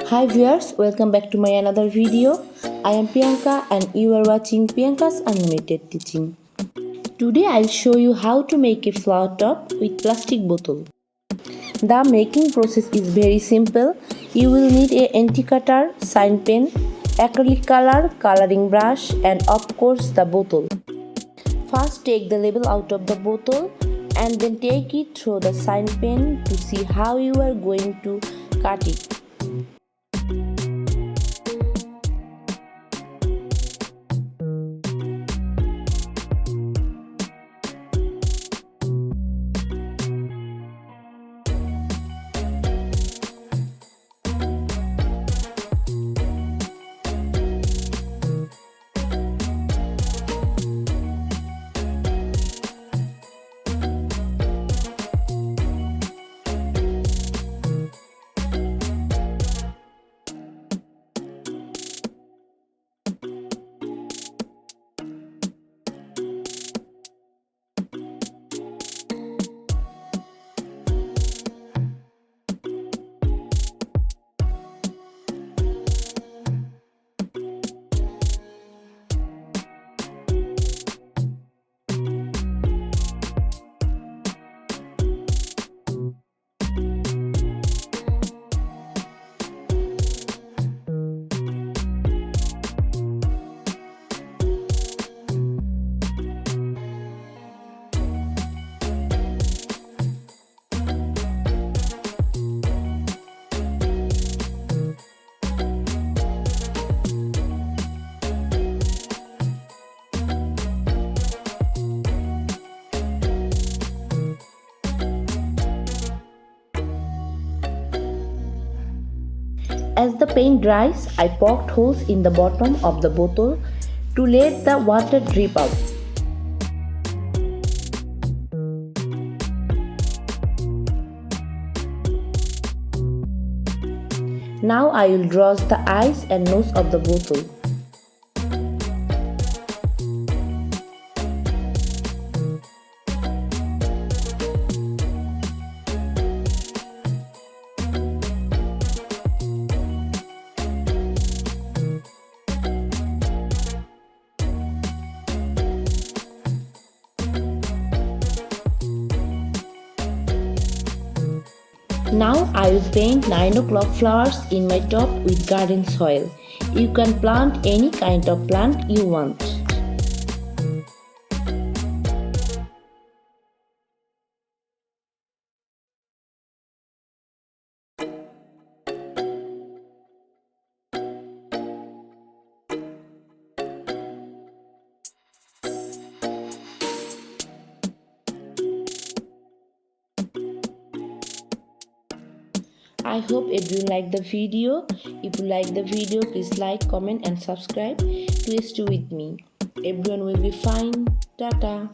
Hi viewers, welcome back to my another video. I am Priyanka and you are watching Priyanka's Unlimited Teaching. Today I'll show you how to make a flower top with plastic bottle. The making process is very simple. You will need a anti cutter, sign pen, acrylic color, coloring brush and of course the bottle. First take the label out of the bottle and then take it through the sign pen to see how you are going to cut it. As the paint dries, I poked holes in the bottom of the bottle to let the water drip out. Now I will draw the eyes and nose of the bottle. Now I will paint 9 o'clock flowers in my top with garden soil. You can plant any kind of plant you want. I hope everyone liked the video. If you like the video, please like, comment and subscribe to stay with me. Everyone will be fine. Tata.